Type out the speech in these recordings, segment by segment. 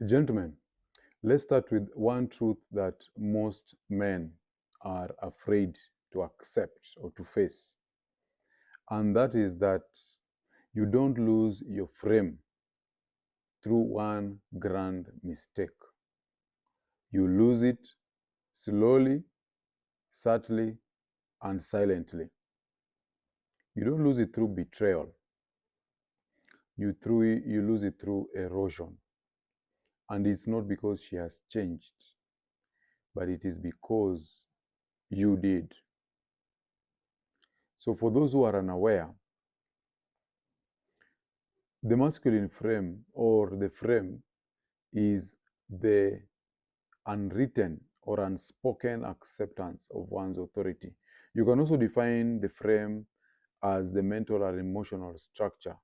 Gentlemen, let's start with one truth that most men are afraid to accept or to face. And that is that you don't lose your frame through one grand mistake. You lose it slowly, subtly, and silently. You don't lose it through betrayal. You lose it through erosion. And it's not because she has changed, but it is because you did. So for those who are unaware, the masculine frame or the frame is the unwritten or unspoken acceptance of one's authority. You can also define the frame as the mental or emotional structure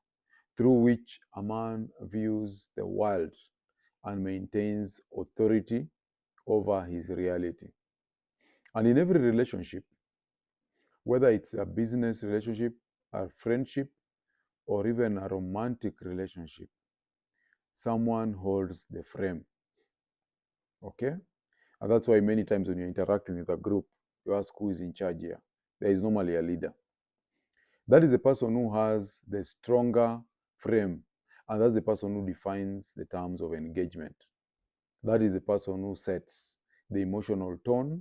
through which a man views the world and maintains authority over his reality. And in every relationship, whether it's a business relationship, a friendship, or even a romantic relationship, someone holds the frame. Okay? And that's why many times when you're interacting with a group, you ask who is in charge here. There is normally a leader. That is the person who has the stronger frame, and that's the person who defines the terms of engagement. That is the person who sets the emotional tone,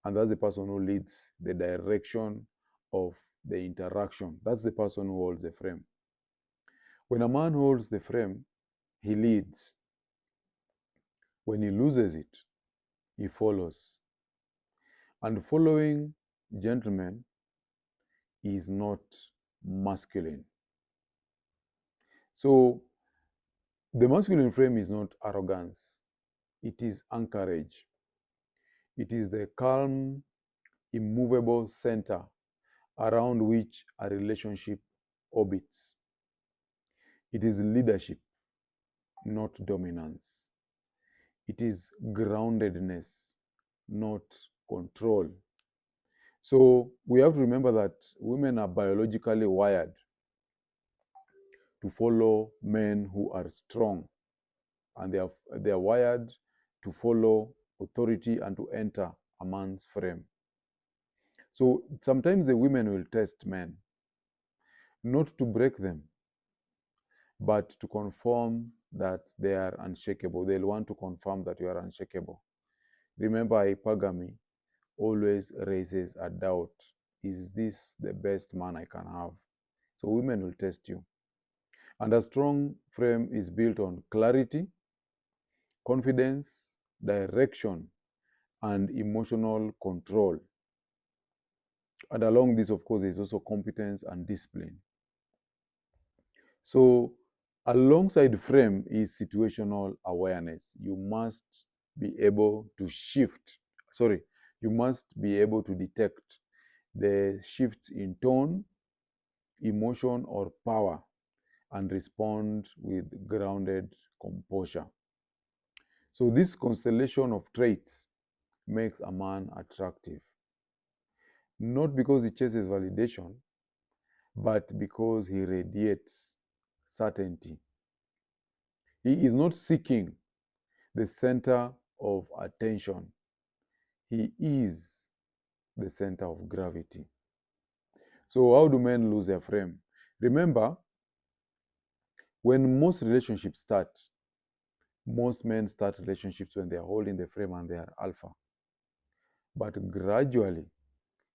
and that's the person who leads the direction of the interaction. That's the person who holds the frame. When a man holds the frame, he leads. When he loses it, he follows. And following, gentlemen, is not masculine. So the masculine frame is not arrogance, it is anchorage. It is the calm, immovable center around which a relationship orbits. It is leadership, not dominance. It is groundedness, not control. So we have to remember that women are biologically wired to follow men who are strong, and they are wired to follow authority and to enter a man's frame. So sometimes the women will test men, not to break them, but to confirm that they are unshakable. They'll want to confirm that you are unshakable. Remember, hypergamy always raises a doubt. Is this the best man I can have? So women will test you. And a strong frame is built on clarity, confidence, direction, and emotional control. And along this, of course, is also competence and discipline. So, alongside frame is situational awareness. You must be able to you must be able to detect the shifts in tone, emotion, or power and respond with grounded composure. So, this constellation of traits makes a man attractive, not because he chases validation, but because he radiates certainty. He is not seeking the center of attention, he is the center of gravity. So, how do men lose their frame? Remember, when most relationships start, most men start relationships when they are holding the frame and they are alpha. But gradually,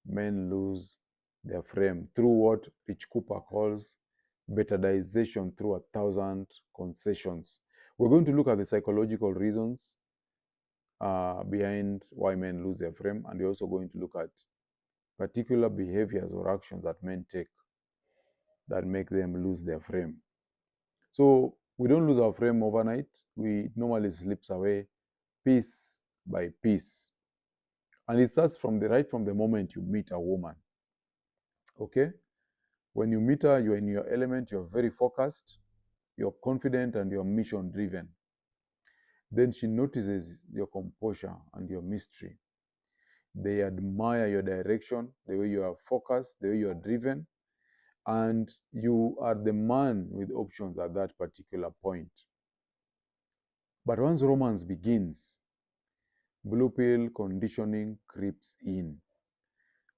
men lose their frame through what Rich Cooper calls betadization through 1,000 concessions. We're going to look at the psychological reasons behind why men lose their frame, and we're also going to look at particular behaviors or actions that men take that make them lose their frame. So we don't lose our frame overnight. We normally slips away piece by piece. And it starts right from the moment you meet a woman. Okay? When you meet her, you're in your element, you're very focused, you're confident, and you're mission driven. Then she notices your composure and your mystery. They admire your direction, the way you are focused, the way you are driven, and you are the man with options at that particular point. But once romance begins, blue pill conditioning creeps in.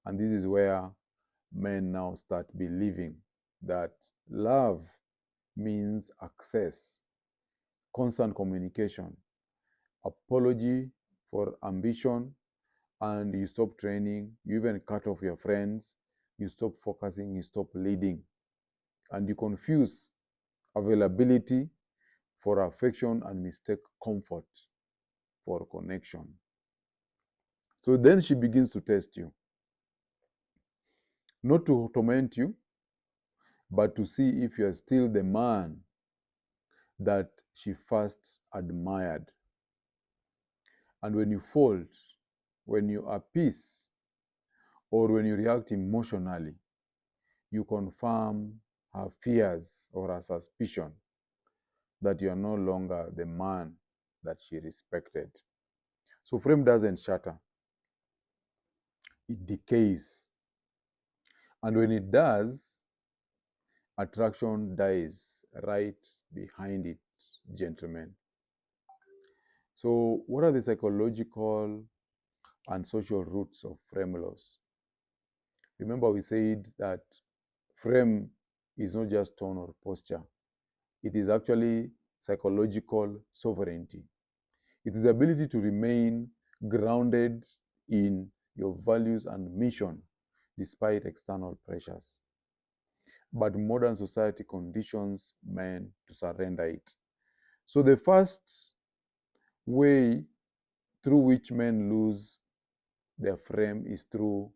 And this is where men now start believing that love means access, constant communication, apology for ambition, and you stop training, you even cut off your friends, you stop focusing, you stop leading, and you confuse availability for affection and mistake comfort for connection. So then she begins to test you, not to torment you, but to see if you are still the man that she first admired. And when you fold, when you appease, or when you react emotionally, you confirm her fears or her suspicion that you are no longer the man that she respected. So frame doesn't shatter, it decays. And when it does, attraction dies right behind it, gentlemen. So what are the psychological and social roots of frame loss? Remember we said that frame is not just tone or posture. It is actually psychological sovereignty. It is the ability to remain grounded in your values and mission despite external pressures. But modern society conditions men to surrender it. So the first way through which men lose their frame is through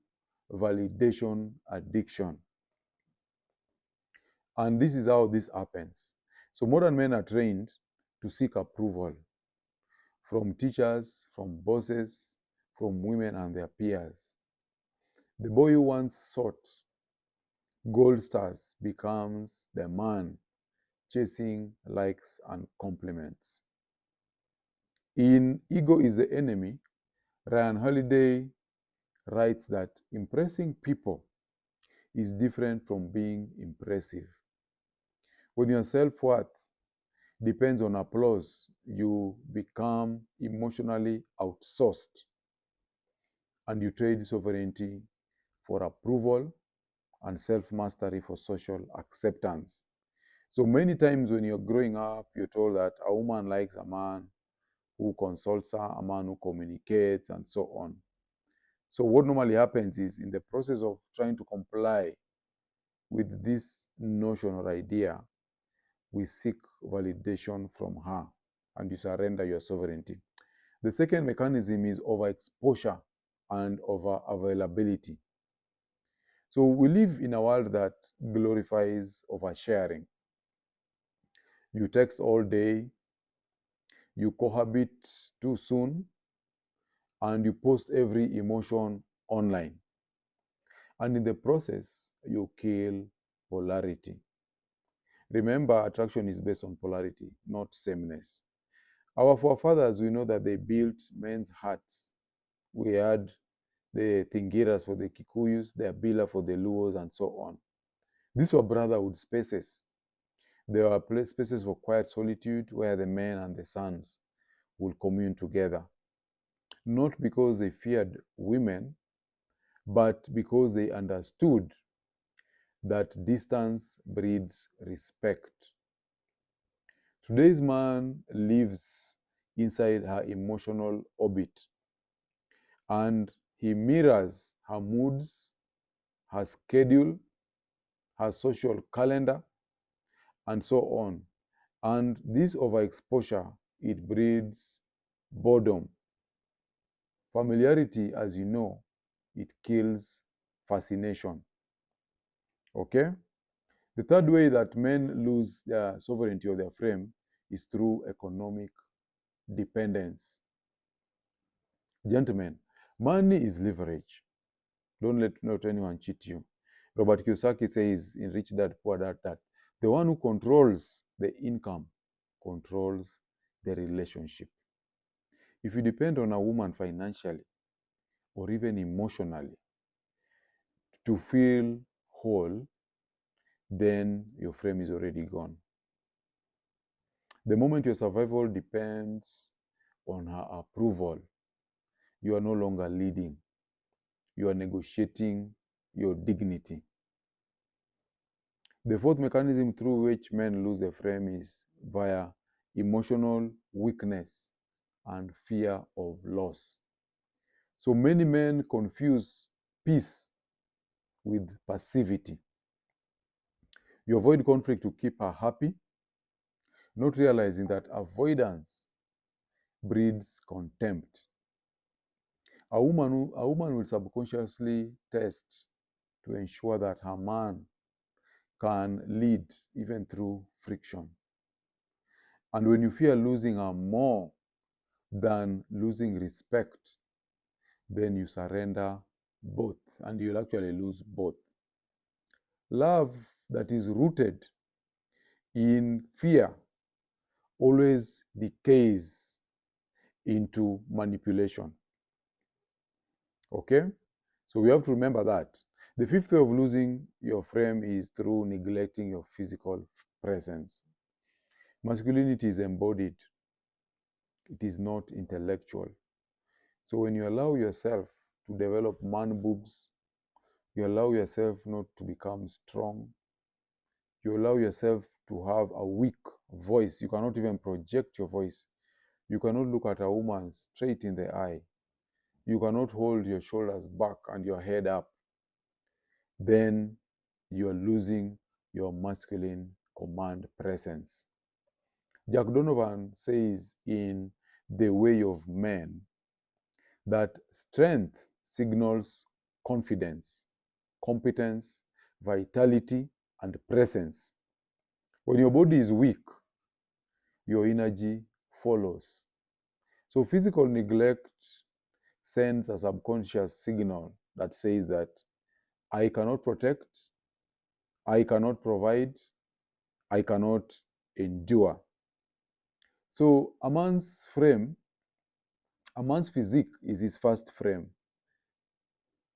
validation addiction. And this is how this happens. So modern men are trained to seek approval from teachers, from bosses, from women and their peers. The boy who once sought gold stars becomes the man chasing likes and compliments. In Ego is the Enemy, Ryan Holiday writes that impressing people is different from being impressive. When your self-worth depends on applause, you become emotionally outsourced and you trade sovereignty for approval and self-mastery for social acceptance. So many times when you're growing up, you're told that a woman likes a man who consults her, a man who communicates, and so on. So what normally happens is in the process of trying to comply with this notion or idea, we seek validation from her and you surrender your sovereignty. The second mechanism is overexposure and over availability. So we live in a world that glorifies oversharing. You text all day, you cohabit too soon, and you post every emotion online. And in the process, you kill polarity. Remember, attraction is based on polarity, not sameness. Our forefathers, we know that they built men's hearts. We had the Tingiras for the Kikuyus, the Abila for the Luos, and so on. These were brotherhood spaces. There were spaces for quiet solitude where the men and the sons would commune together. Not because they feared women, but because they understood that distance breeds respect. Today's man lives inside her emotional orbit and he mirrors her moods, her schedule, her social calendar, and so on. And this overexposure, it breeds boredom. Familiarity, as you know, it kills fascination. Okay? The third way that men lose their sovereignty of their frame is through economic dependence. Gentlemen, money is leverage. Don't let anyone cheat you. Robert Kiyosaki says in Rich Dad Poor Dad that the one who controls the income controls the relationship. If you depend on a woman financially or even emotionally to feel whole, then your frame is already gone. The moment your survival depends on her approval, you are no longer leading. You are negotiating your dignity. The fourth mechanism through which men lose the frame is via emotional weakness and fear of loss. So many men confuse peace with passivity. You avoid conflict to keep her happy, not realizing that avoidance breeds contempt. A woman will subconsciously test to ensure that her man can lead even through friction. And when you fear losing her more than losing respect, then you surrender both, and you'll actually lose both. Love that is rooted in fear always decays into manipulation. Okay? So we have to remember that. The fifth way of losing your frame is through neglecting your physical presence. Masculinity is embodied, it is not intellectual. So when you allow yourself to develop man boobs, you allow yourself not to become strong, you allow yourself to have a weak voice. You cannot even project your voice. You cannot look at a woman straight in the eye. You cannot hold your shoulders back and your head up. Then you are losing your masculine command presence. Jack Donovan says in The Way of Men that strength signals confidence, competence, vitality, and presence. When your body is weak, your energy follows. So physical neglect sends a subconscious signal that says that I cannot protect, I cannot provide, I cannot endure. So a man's physique is his first frame.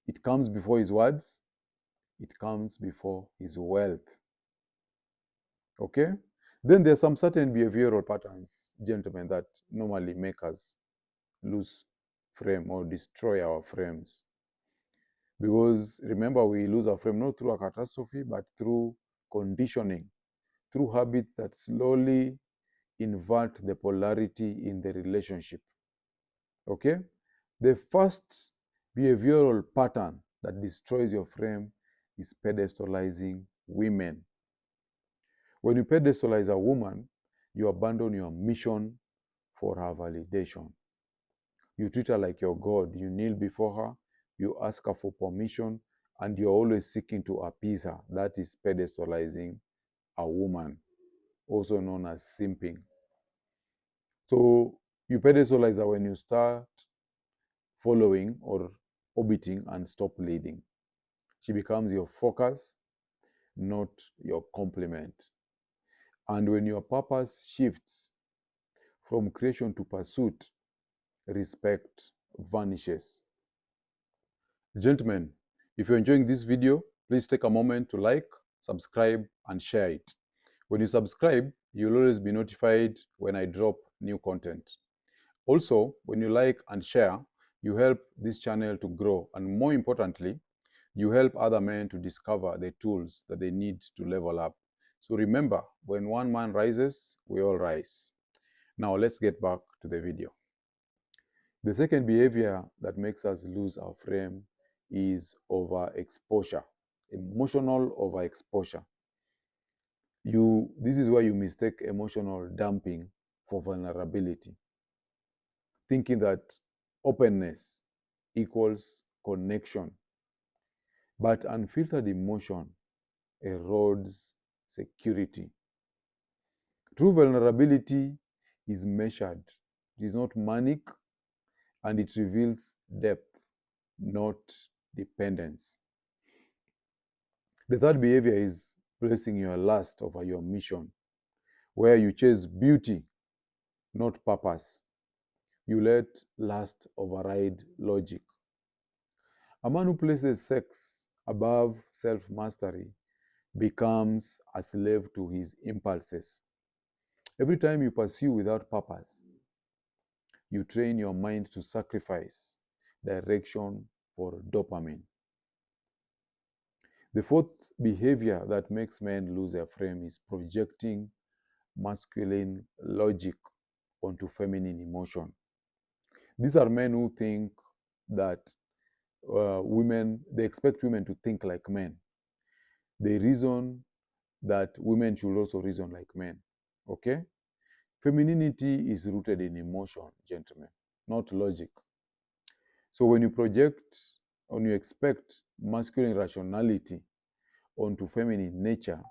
It comes before his words, it comes before his wealth. Okay? Then there's some certain behavioral patterns, gentlemen, that normally make us lose frame or destroy our frames. Because remember, we lose our frame not through a catastrophe, but through conditioning, through habits that slowly invert the polarity in the relationship. Okay? The first behavioral pattern that destroys your frame is pedestalizing women. When you pedestalize a woman, you abandon your mission for her validation. You treat her like your God. You kneel before her, you ask her for permission, and you're always seeking to appease her. That is pedestalizing a woman, also known as simping. So you pedestalize her when you start following or orbiting and stop leading. She becomes your focus, not your complement. And when your purpose shifts from creation to pursuit, respect vanishes. Gentlemen, if you're enjoying this video, please take a moment to like, subscribe, and share it. When you subscribe, you'll always be notified when I drop new content. Also, when you like and share, you help this channel to grow, and more importantly, you help other men to discover the tools that they need to level up. So remember, when one man rises, we all rise. Now let's get back to the video. The second behavior that makes us lose our frame is overexposure, emotional overexposure. This is where you mistake emotional dumping for vulnerability, thinking that openness equals connection. But unfiltered emotion erodes security. True vulnerability is measured. It is not manic, and it reveals depth, not dependence. The third behavior is placing your lust over your mission, where you chase beauty, not purpose. You let lust override logic. A man who places sex above self-mastery becomes a slave to his impulses. Every time you pursue without purpose, you train your mind to sacrifice direction for dopamine. The fourth behavior that makes men lose their frame is projecting masculine logic onto feminine emotion. These are men who think that they expect women to think like men. They reason that women should also reason like men. Okay? Femininity is rooted in emotion, gentlemen, not logic. So when you project, when you expect masculine rationality onto feminine nature,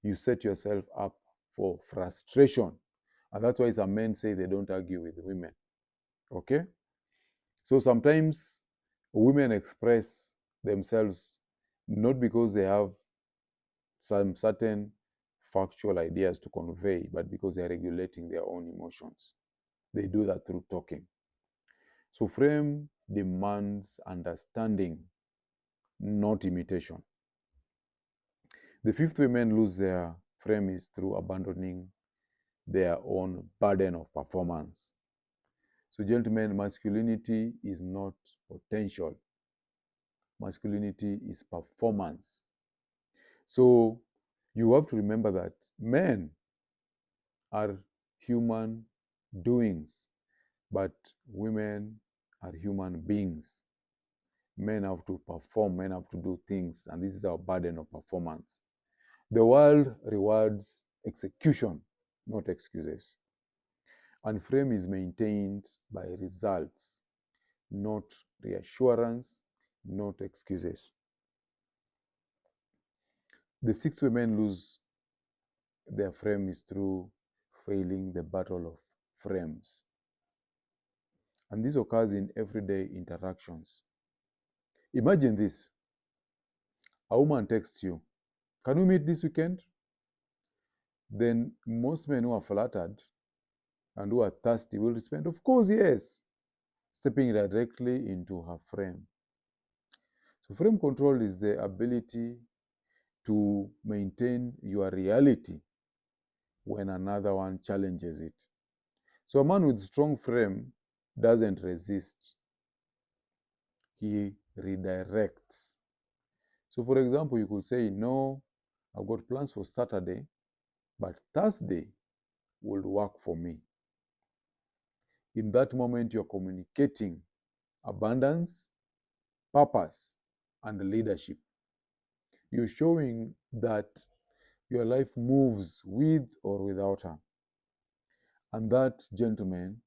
you set yourself up for frustration. And that's why some men say they don't argue with women. Okay? So sometimes women express themselves not because they have some certain factual ideas to convey, but because they are regulating their own emotions. They do that through talking. So frame demands understanding, not imitation. The fifth way men lose their frame is through abandoning their own burden of performance. So, gentlemen, masculinity is not potential. Masculinity is performance. So, you have to remember that men are human doings, but women are human beings. Men have to perform, men have to do things, and this is our burden of performance. The world rewards execution, not excuses. And frame is maintained by results, not reassurance, not excuses. The sixth way men lose their frame is through failing the battle of frames. And this occurs in everyday interactions. Imagine this. A woman texts you, "Can we meet this weekend?" Then most men who are flattered and who are thirsty will respond, "Of course, yes," stepping directly into her frame. So frame control is the ability to maintain your reality when another one challenges it. So a man with strong frame doesn't resist, he redirects. So for example, you could say, "No, I've got plans for Saturday, but Thursday will work for me." In that moment, you're communicating abundance, purpose, and leadership. You're showing that your life moves with or without her. And that, gentlemen,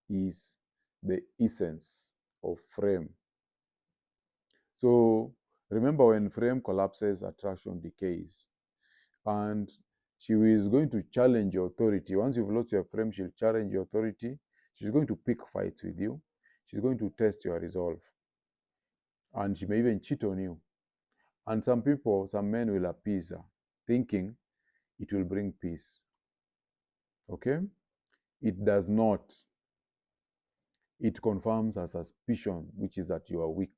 is the essence of frame. So remember, when frame collapses, attraction decays. And she is going to challenge your authority. Once you've lost your frame, she'll challenge your authority. She's going to pick fights with you. She's going to test your resolve. And she may even cheat on you. And some men will appease her, thinking it will bring peace. Okay? It does not. It confirms a suspicion, which is that you are weak.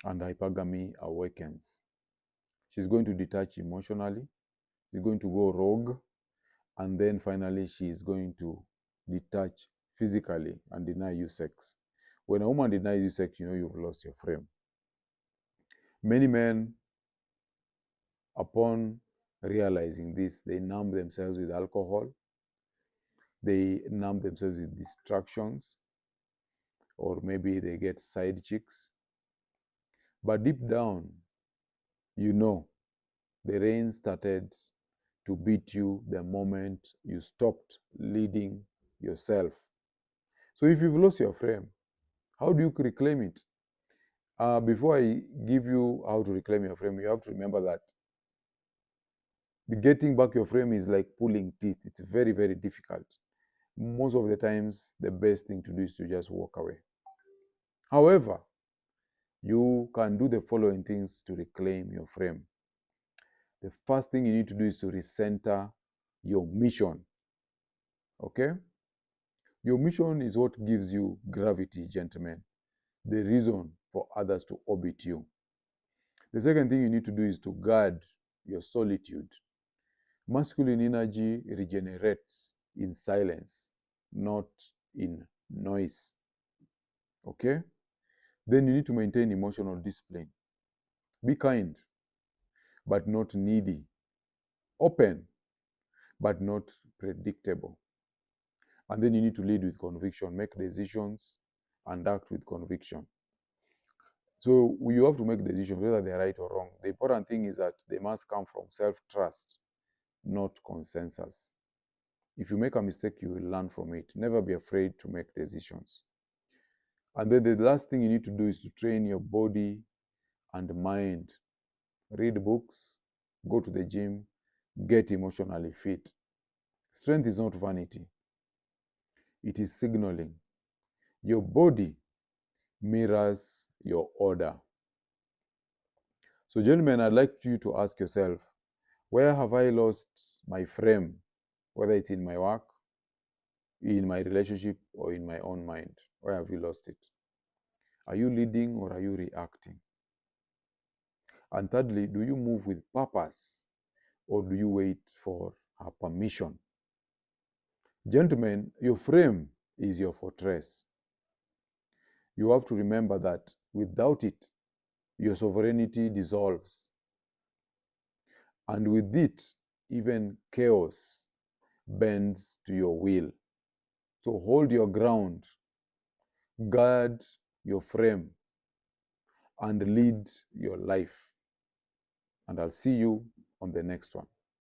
And hypergamy awakens. She's going to detach emotionally. She's going to go rogue. And then finally, she is going to detach physically and deny you sex. When a woman denies you sex, you know you've lost your frame. Many men, upon realizing this, they numb themselves with alcohol. They numb themselves with distractions, or maybe they get side chicks. But deep down, you know the rain started to beat you the moment you stopped leading yourself. So if you've lost your frame, how do you reclaim it? Before I give you how to reclaim your frame, you have to remember that the getting back your frame is like pulling teeth. It's very, very difficult. Most of the times, the best thing to do is to just walk away. However, you can do the following things to reclaim your frame. The first thing you need to do is to recenter your mission. Okay? Your mission is what gives you gravity, gentlemen. The reason for others to orbit you. The second thing you need to do is to guard your solitude. Masculine energy regenerates in silence, not in noise. Okay? Then you need to maintain emotional discipline. Be kind, but not needy. Open, but not predictable. And then you need to lead with conviction, make decisions, and act with conviction. So you have to make decisions, whether they're right or wrong. The important thing is that they must come from self-trust, not consensus. If you make a mistake, you will learn from it. Never be afraid to make decisions. And then the last thing you need to do is to train your body and mind. Read books, go to the gym, get emotionally fit. Strength is not vanity. It is signaling. Your body mirrors your order. So, gentlemen, I'd like you to ask yourself, where have I lost my frame, whether it's in my work, in my relationship, or in my own mind? Where have you lost it? Are you leading or are you reacting? And thirdly, do you move with purpose or do you wait for her permission? Gentlemen, your frame is your fortress. You have to remember that without it, your sovereignty dissolves. And with it, even chaos bends to your will. So hold your ground, guard your frame, and lead your life. And I'll see you on the next one.